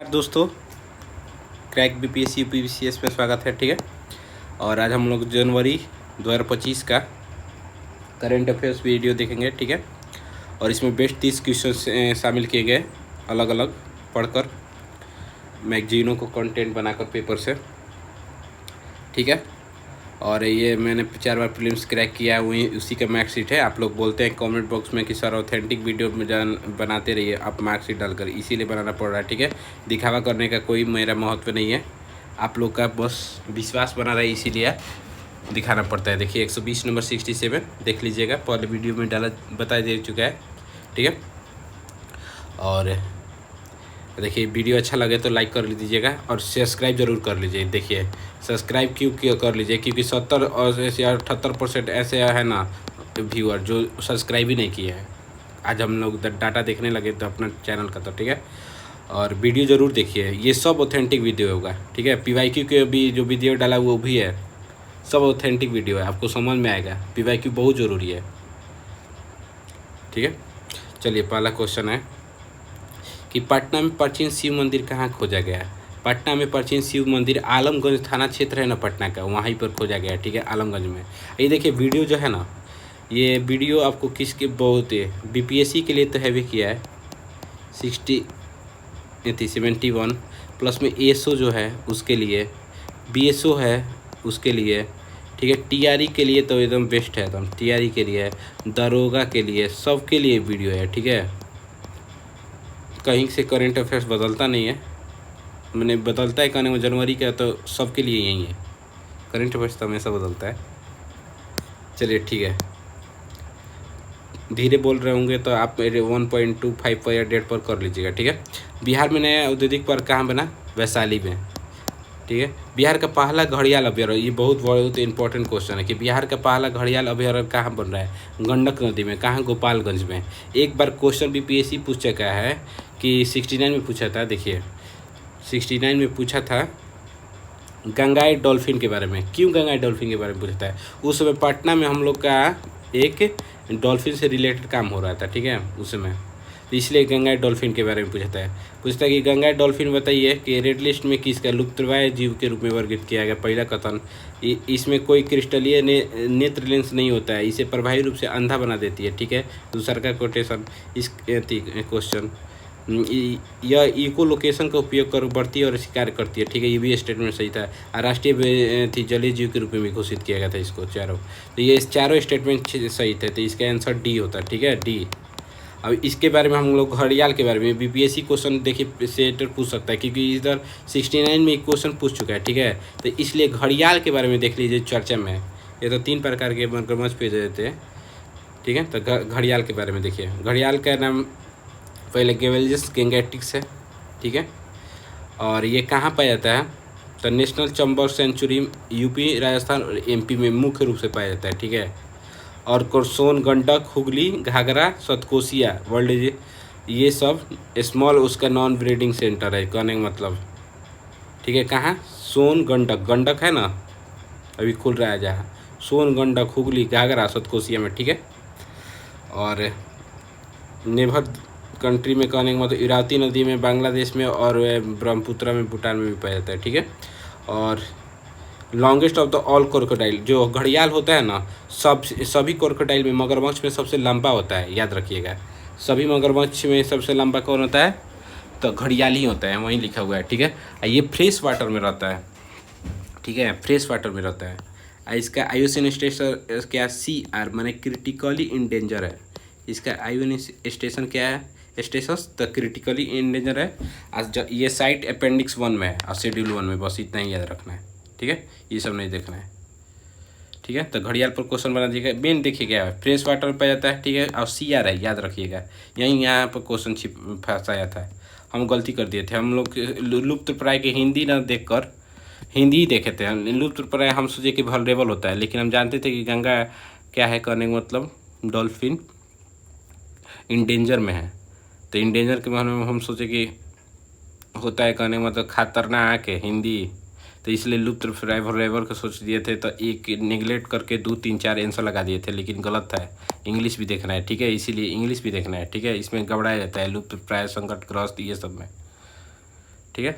दोस्तों, crack BPSC यूपीसीएस में स्वागत है। ठीक है, और आज हम लोग जनवरी 2025 का करंट अफेयर्स वीडियो देखेंगे। ठीक है, और इसमें बेस्ट 30 क्वेश्चन शामिल किए गए अलग अलग पढ़कर मैगजीनों को कंटेंट बनाकर पेपर से। ठीक है, और ये मैंने 4 बार प्रीलिम्स क्रैक किया, वही उसी का मार्कशीट है। आप लोग बोलते हैं कमेंट बॉक्स में कि सर ऑथेंटिक वीडियो में बनाते रहिए आप मार्कशीट डालकर, इसीलिए बनाना पड़ रहा है। ठीक है, दिखावा करने का कोई मेरा महत्व नहीं है, आप लोग का बस विश्वास बना रहा है, इसीलिए दिखाना पड़ता है। देखिए 120 नंबर 67 देख लीजिएगा, पहले वीडियो में डाला बता दे चुका है। ठीक है, और देखिए वीडियो अच्छा लगे तो लाइक कर लीजिएगा और सब्सक्राइब जरूर कर लीजिए। देखिए सब्सक्राइब क्यों कर लीजिए, क्योंकि 70 और 78% ऐसे है ना व्यूअर जो सब्सक्राइब ही नहीं किए हैं। आज हम लोग डाटा देखने लगे तो अपना चैनल का, तो ठीक है, और वीडियो ज़रूर देखिए, ये सब ऑथेंटिक वीडियो होगा। ठीक है, PYQ के भी जो वीडियो डाला वो भी है, सब ऑथेंटिक वीडियो है, आपको समझ में आएगा। PYQ बहुत ज़रूरी है। ठीक है, चलिए पहला क्वेश्चन है कि पटना में प्राचीन शिव मंदिर कहाँ खोजा गया है। पटना में प्राचीन शिव मंदिर आलमगंज थाना क्षेत्र है ना पटना का, वहीं पर खोजा गया है। ठीक है, आलमगंज में। ये देखिए वीडियो जो है ना, ये वीडियो आपको किसके बहुत BPSC के लिए तो हैवी किया है 71 प्लस में ASO जो है उसके लिए, BSO है उसके लिए। ठीक है, TRE के लिए तो एकदम बेस्ट है, एकदम TRE के लिए, दरोगा के लिए, सबके लिए वीडियो है। ठीक है, कहीं से करेंट अफेयर्स बदलता नहीं है, मैंने बदलता है कहने में जनवरी का, तो सबके लिए यही है, करेंट अफेयर्स तो हमेशा बदलता है। चलिए ठीक है, धीरे बोल रहे होंगे तो आप मेरे 1.25 पर डेट पर कर लीजिएगा। ठीक है, बिहार में नया औद्योगिक पार्क कहाँ बना, वैशाली में। ठीक है, बिहार का पहला घड़ियाल अभ्यारण्य, ये बहुत इंपॉर्टेंट क्वेश्चन है कि बिहार का पहला घड़ियाल अभ्यारण्य कहाँ बन रहा है, गंडक नदी में। कहाँ, गोपालगंज में। एक बार क्वेश्चन BPSC पूछ चुका है कि 69 में पूछा था। देखिए 69 में पूछा था गंगाई डॉल्फिन के बारे में। क्यों गंगाई डॉल्फिन के बारे में पूछता है, उस समय पटना में हम लोग का एक डॉल्फिन से रिलेटेड काम हो रहा था। ठीक है, उस समय, तो इसलिए गंगाई डॉल्फिन के बारे में पूछता है कि गंगाई डॉल्फिन बताइए कि रेड लिस्ट में किसका लुप्तप्राय जीव के रूप में वर्गीकृत किया गया। पहला कथन, इसमें कोई क्रिस्टलीय नेत्र लेंस नहीं होता है, इसे प्रभावी रूप से अंधा बना देती है। ठीक है, दूसरा का कोटेशन, इस क्वेश्चन, यह इको लोकेशन का उपयोग कर बढ़ती है और शिकार करती है। ठीक है, ये भी स्टेटमेंट सही था। राष्ट्रीय जलीय जीव के रूप में भी घोषित किया गया था इसको चारों, तो ये चारों स्टेटमेंट सही थे, तो इसका आंसर D होता है। ठीक है, D। अब इसके बारे में हम लोग घड़ियाल के बारे में BPSC क्वेश्चन देखिए सेटर पूछ सकता है, क्योंकि इधर 69 में एक क्वेश्चन पूछ चुका है। ठीक है, तो इसलिए घड़ियाल के बारे में देख लीजिए चर्चा में। ये तो 3 प्रकार के मगरमच्छ पे देते हैं। ठीक है, तो घड़ियाल के बारे में देखिए। घड़ियाल का नाम पहले गेवेल्जिस गेंगेटिक्स है। ठीक है, और ये कहाँ पाया जाता है, तो national Chambal sanctuary UP, Rajasthan और MP में मुख्य रूप से पाया जाता है। ठीक है, और सोन, गंडक, हुगली, घाघरा, सतकोसिया, वर्ल्ड, ये सब स्मॉल उसका नॉन ब्रीडिंग सेंटर है, कहने का मतलब। ठीक है, कहाँ, सोन, गंडक है ना, अभी खुल रहा है जहाँ, सोन, गंडक, हुगली, घाघरा, सतकोसिया में। ठीक है, और नेभर कंट्री में कहने का मतलब इरावती नदी में बांग्लादेश में, और ब्रह्मपुत्र में भूटान में भी पाया जाता है। ठीक है, और longest of the all crocodile, जो घड़ियाल होता है ना, सभी क्रोकोडाइल में मगरमच्छ में सबसे लंबा होता है, याद रखिएगा। सभी मगरमच्छ में सबसे लंबा कौन होता है, तो घड़ियाल ही होता है, वहीं लिखा हुआ है। ठीक है, ये फ्रेश वाटर में रहता है। ठीक है, फ्रेश वाटर में रहता है। इसका आयुसन स्टेशन क्या, CR माने क्रिटिकली इंडेंजर है। इसका आयुन स्टेशन क्या है, स्टेटस तो क्रिटिकली इंडेंजर है। आज ये साइट अपेंडिक्स 1 में है और शेड्यूल 1 में, बस इतना ही याद रखना है। ठीक है, ये सब नहीं देखना है। ठीक है, तो घड़ियाल पर क्वेश्चन बना दीजिएगा। मेन देखिए क्या है, फ्रेश वाटर में पाया जाता है। ठीक है, और CR है, याद रखिएगा। यहाँ पर क्वेश्चन फंसाया था, हम गलती कर दिए थे। हम लोग लुप्त प्राय के हिंदी ना देखकर हिंदी ही देखे थे। लुप्त प्राय हम सोचे कि वल्नरेबल होता है, लेकिन हम जानते थे कि गंगा क्या है, कहने का मतलब डॉल्फिन इंडेंजर में है, तो इंडेंजर के माने में हम सोचे कि होता है, कहने का मतलब खतरनाक है हिंदी, तो इसलिए लुप्त प्राय वल्नरेबल को सोच दिए थे। तो एक निगलेक्ट करके 2 3 4 आंसर लगा दिए थे, लेकिन गलत था। इंग्लिश भी देखना है। ठीक है, इसीलिए इंग्लिश भी देखना है। ठीक है, इसमें गड़बड़ाया जाता है लुप्त प्राय, संकटग्रस्त, ये सब में। ठीक है।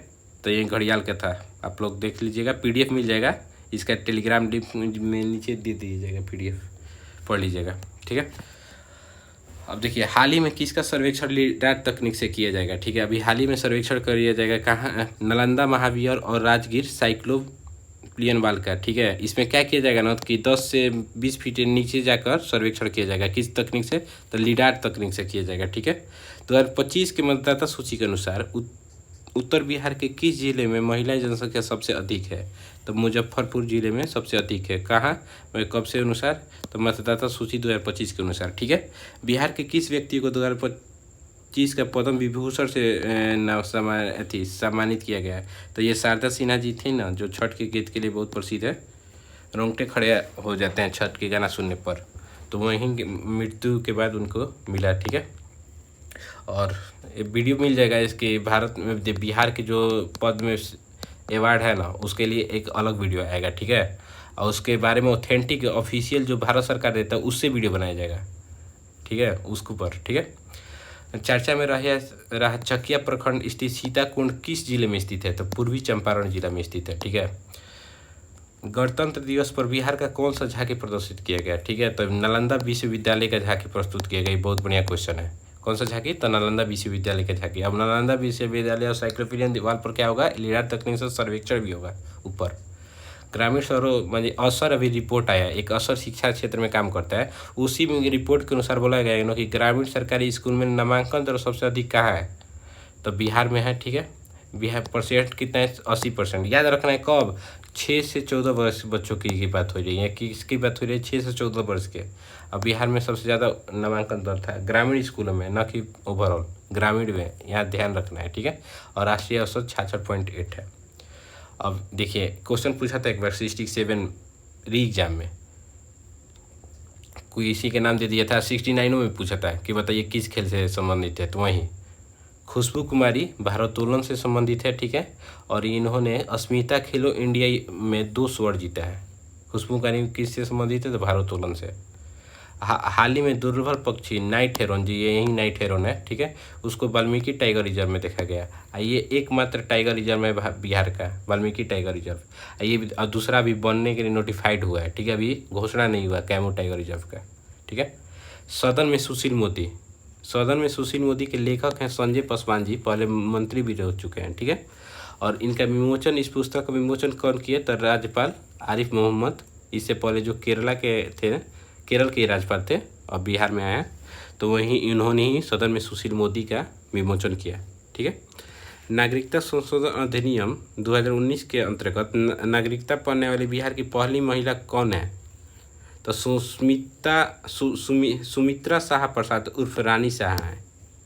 तो ये घड़ियाल का था, आप लोग देख लीजिएगा, PDF मिल जाएगा इसका, टेलीग्राम लिंक में नीचे दे दीजिएगा, PDF पढ़ लीजिएगा, ठीक है। अब देखिए हाल ही में किसका सर्वेक्षण लिडार तकनीक से किया जाएगा, ठीक है। अभी हाल ही में सर्वेक्षण किया जाएगा कहाँ, नालंदा महाविहार और राजगीर साइक्लोपियन वाल का, ठीक है। इसमें क्या किया जाएगा ना कि 10 से 20 फीट नीचे जाकर सर्वेक्षण किया जाएगा, किस तकनीक से, तो लिडार तकनीक से किया जाएगा, ठीक है। 2025 के मतदाता सूची के अनुसार उत्तर बिहार के किस जिले में महिला जनसंख्या सबसे अधिक है, तो मुजफ्फरपुर जिले में सबसे अधिक है। कहाँ, कब से अनुसार, तो मतदाता सूची 2025 के अनुसार, ठीक है। बिहार के किस व्यक्ति को 2025 का पद्म विभूषण से सम्मानित किया गया है, तो ये शारदा सिन्हा जी थी ना, जो छठ के गीत के लिए बहुत प्रसिद्ध है, रोंगटे खड़े हो जाते हैं छठ के गाना सुनने पर, तो वहीं मृत्यु के बाद उनको मिला, ठीक है। और वीडियो मिल जाएगा इसके, भारत में बिहार के जो पद्म अवार्ड है ना, उसके लिए एक अलग वीडियो आएगा, ठीक है। और उसके बारे में ऑथेंटिक ऑफिशियल जो भारत सरकार देता है उससे वीडियो बनाया जाएगा, ठीक है, उसके ऊपर, ठीक है। चर्चा में रहा चकिया प्रखंड स्थित सीताकुंड किस जिले में स्थित है, तो पूर्वी चंपारण जिला में स्थित है, ठीक है। गणतंत्र दिवस पर बिहार का कौन सा झांकी प्रदर्शित किया गया, ठीक है, तो नालंदा विश्वविद्यालय का झांकी प्रस्तुत किया गया। बहुत बढ़िया क्वेश्चन है, कौन सा झांकी, तो नालंदा विश्वविद्यालय का झांकी। अब नालंदा विश्वविद्यालय और साइक्लोपीडियन दीवार पर क्या होगा, लिडार तकनीक से सर्वेक्षण भी होगा ऊपर। ग्रामीण शहरों में असर अभी रिपोर्ट आया, एक असर शिक्षा क्षेत्र में काम करता है, उसी में रिपोर्ट के अनुसार बोला गया है कि ग्रामीण सरकारी स्कूल में नामांकन दर सबसे अधिक कहाँ है, तो बिहार में है, ठीक है। बिहार परसेंट कितना है, 80%। याद रखना है कब, 6 से 14 वर्ष बच्चों की बात हो रही है, किसकी बात हो रही है, 6 से 14 वर्ष के। अब बिहार में सबसे ज़्यादा नामांकन दर था ग्रामीण स्कूलों में, न कि ओवरऑल, ग्रामीण में, यहाँ ध्यान रखना है, ठीक है। और राष्ट्रीय औसत 66.8 है। अब देखिए क्वेश्चन पूछा था एक बार 67 री एग्जाम में, कोई इसी के नाम दे दिया था, 69 में पूछा था कि बताइए किस खेल से संबंधित है, तो वहीं खुशबू कुमारी भारोत्तोलन से संबंधित है, ठीक है। और इन्होंने अस्मिता खेलो इंडिया में 2 स्वर्ण जीता है। खुशबू कुमारी किससे संबंधित है, तो भारोत्तोलन से। हाल ही में दुर्लभ पक्षी नाइट हेरोन, जी यही नाइट हेरोन है, ठीक है, उसको वाल्मीकि टाइगर रिजर्व में देखा गया। ये एकमात्र टाइगर रिजर्व है बिहार का, वाल्मीकि टाइगर रिजर्व। ये दूसरा भी बनने के लिए नोटिफाइड हुआ है, ठीक है, अभी घोषणा नहीं हुआ कैमूर टाइगर रिजर्व का, ठीक है। सदन में सुशील मोदी के लेखक हैं संजय पासवान जी, पहले मंत्री भी रह चुके हैं, ठीक है। और इनका विमोचन, इस पुस्तक का विमोचन कौन किया, तो राज्यपाल आरिफ मोहम्मद, इससे पहले जो केरल के राज्यपाल थे, अब बिहार में आए, तो वहीं इन्होंने ही सदन में सुशील मोदी का विमोचन किया, ठीक है। नागरिकता संशोधन अधिनियम 2019 के अंतर्गत नागरिकता पाने वाली बिहार की पहली महिला कौन है, तो सुमित्रा शाह प्रसाद उर्फ रानी शाह है,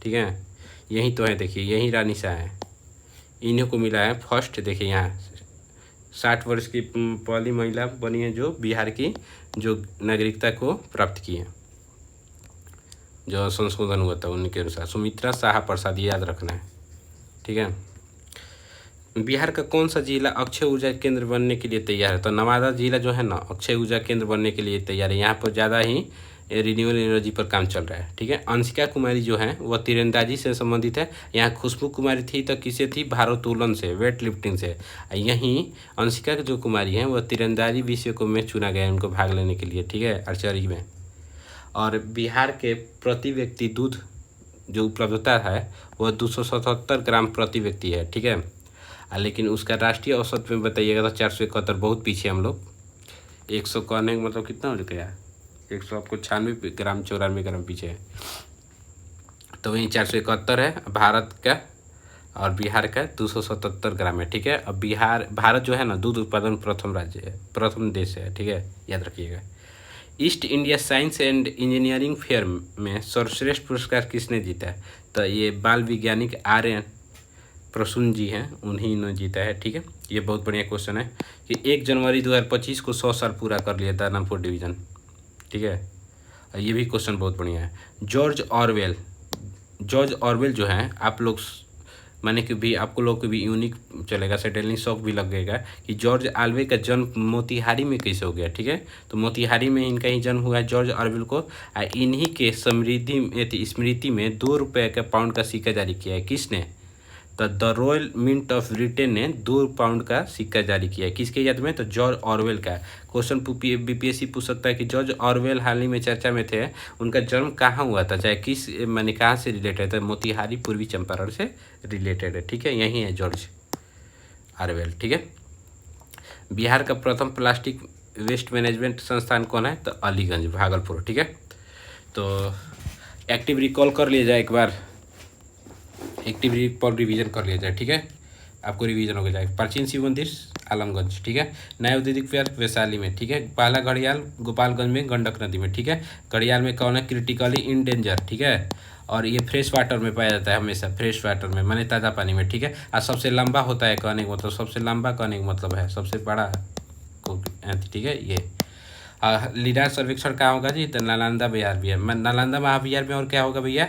ठीक है। यही तो है, देखिए यही रानी शाह है, इन्हीं को मिला है फर्स्ट। देखिए यहाँ 60 वर्ष की पहली महिला बनी है जो बिहार की, जो नागरिकता को प्राप्त की है, जो संशोधन हुआ था उनके अनुसार, सुमित्रा शाह प्रसाद, याद रखना है, ठीक है। बिहार का कौन सा जिला अक्षय ऊर्जा केंद्र बनने के लिए तैयार है, तो नवादा जिला जो है ना, अक्षय ऊर्जा केंद्र बनने के लिए तैयार है। यहाँ पर ज़्यादा ही रिन्यूएबल एनर्जी पर काम चल रहा है, ठीक है। अंशिका कुमारी जो है वह तीरंदाजी से संबंधित है। यहाँ खुशबू कुमारी थी तो किसे थी, भारोत्तोलन से, वेट लिफ्टिंग से। यहीं अंशिका जो कुमारी हैं वह तीरंदाजी विषय में चुना गया है उनको भाग लेने के लिए, ठीक है, आर्चरी में। और बिहार के प्रति व्यक्ति दूध जो उपलब्धता है वह 277 ग्राम प्रति व्यक्ति है, ठीक है। लेकिन उसका राष्ट्रीय औसत में बताइएगा तो 471, बहुत पीछे हम लोग। 100 कहने का मतलब कितना हो गया, 100 आपको 96 ग्राम 94 ग्राम पीछे है, तो वहीं 471 है भारत का, और बिहार का 277 ग्राम है, ठीक है। अब भारत जो है ना दूध उत्पादन प्रथम राज्य है, प्रथम देश है, ठीक है, याद रखिएगा। East India science and engineering fair में सर्वश्रेष्ठ पुरस्कार किसने जीता है, तो ये बाल वैज्ञानिक आर्यन प्रसून जी हैं, उन्हीं ने जीता है, ठीक है। ये बहुत बढ़िया क्वेश्चन है कि 1 जनवरी 2025 को 100 साल पूरा कर लिया दानापुर डिवीज़न, ठीक है। ये भी क्वेश्चन बहुत बढ़िया है। जॉर्ज ऑरवेल जो हैं, आप लोग माने कि भी आपको लोग को भी यूनिक चलेगा, सडनली शॉक भी लगेगा कि जॉर्ज ऑरवेल का जन्म मोतिहारी में कैसे हो गया, ठीक है। तो मोतिहारी में इनका ही जन्म हुआ है जॉर्ज ऑरवेल को। इन्हीं के स्मृति में 2 रुपये का पाउंड का सिक्का जारी किया है, किसने, तो the Royal Mint of Britain ने 2 पाउंड का सिक्का जारी किया है। किसके याद में? तो जॉर्ज ऑरवेल का। क्वेश्चन बीपीएससी पूछ सकता है कि जॉर्ज ऑरवेल हाल ही में चर्चा में थे, उनका जन्म कहाँ हुआ था, चाहे किस माने कहाँ से रिलेटेड है? मोतिहारी पूर्वी चंपारण से रिलेटेड है। ठीक है, यही है जॉर्ज ऑरवेल। ठीक है, बिहार का प्रथम प्लास्टिक वेस्ट मैनेजमेंट संस्थान कौन है? तो अलीगंज, भागलपुर। ठीक है, तो एक्टिव रिकॉल कर लिया जाए एक बार, एक्टिव रिकॉल रिवीजन कर लिया जाए। ठीक है, आपको रिवीजन हो जाएगा। प्राचीन शिव मंदिर आलमगंज। ठीक है, नया औद्योगिक पार्क वैशाली में। ठीक है, पहला घड़ियाल गोपालगंज में गंडक नदी में। ठीक है, घड़ियाल में कौन है? Critically in danger. ठीक है, और ये फ्रेश वाटर में पाया जाता है, हमेशा फ्रेश वाटर में, माने ताज़ा पानी में। ठीक है, और सबसे लंबा होता है कहने का मतलब, सबसे लंबा कहने का मतलब है सबसे बड़ा को। ठीक है, ये लीडर सर्वेक्षण कहाँ होगा जी? तो नालंदा बिहार में, नालंदा महाविहार में। और क्या होगा भैया?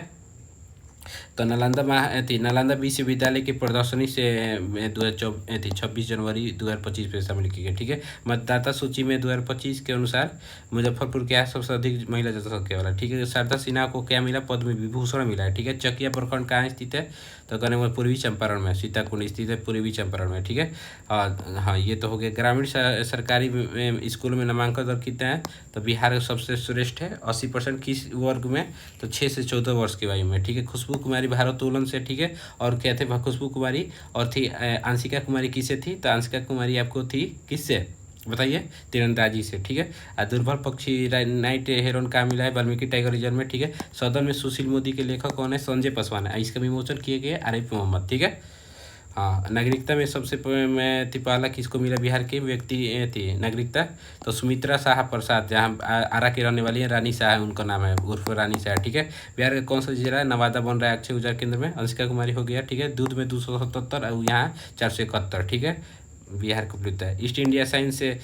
तो नालंदा विश्वविद्यालय की प्रदर्शनी से 26 जनवरी 2025 में शामिल की गई। ठीक है, मतदाता सूची में 2025 के अनुसार मुजफ्फरपुर क्या है सबसे अधिक महिला जनसंख्या वाला। ठीक है, शारदा सिन्हा को क्या मिला? पद्म विभूषण मिला है। ठीक है, चकिया प्रखंड कहाँ स्थित है? तो कहने में पूर्वी चंपारण में, सीताकुंड स्थित है पूर्वी चंपारण में। ठीक है, हाँ ये तो हो गया। ग्रामीण सरकारी स्कूल में नामांकन दर कितना है? तो बिहार सबसे श्रेष्ठ है, 80%। किस वर्ग में? तो 6 से 14 वर्ष की आयु में। ठीक है, खुशबू कुमारी भारोत्तोलन से। ठीक है, और क्या थे खुशबू कुमारी? और थी अंशिका कुमारी किससे थी? तो अंशिका कुमारी आपको थी किससे बताइए? तीरंदाजी से। ठीक है, और दुर्बल पक्षी नाइट हेरोन का मिला है वाल्मीकि टाइगर रिजर्व में। ठीक है, सदन में सुशील मोदी के लेखक कौन है? संजय पासवान है, इसका विमोचन किए गए आरिफ मोहम्मद। ठीक है, हाँ नागरिकता में सबसे पहला किसको मिला बिहार के व्यक्ति थी नागरिकता? तो सुमित्रा शाह प्रसाद, जहाँ आरा की रहने वाली है, रानी शाह है उनका नाम है, उर्फ रानी शाह। ठीक है, बिहार का कौन सा जिला है? नवादा बन रहा है अक्षय ऊर्जा केंद्र में। अंशिका कुमारी हो गया। ठीक है, दूध में 277 और यहाँ 471। ठीक है, बिहार को मिलता है। ईस्ट इंडिया साइंस से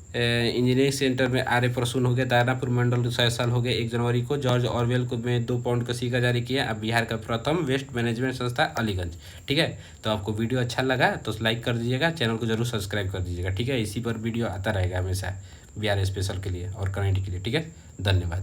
इंजीनियरिंग सेंटर में आर्य प्रसून हो गया। दानापुर मंडल 100 साल हो गए 1 जनवरी को। जॉर्ज ऑरवेल को में 2 पाउंड का सिक्का जारी किया। अब बिहार का प्रथम वेस्ट मैनेजमेंट संस्था अलीगंज। ठीक है, तो आपको वीडियो अच्छा लगा तो लाइक कर दीजिएगा, चैनल को जरूर सब्सक्राइब कर दीजिएगा। ठीक है, इसी पर वीडियो आता रहेगा हमेशा बिहार स्पेशल के लिए और करेंट के लिए। ठीक है, धन्यवाद।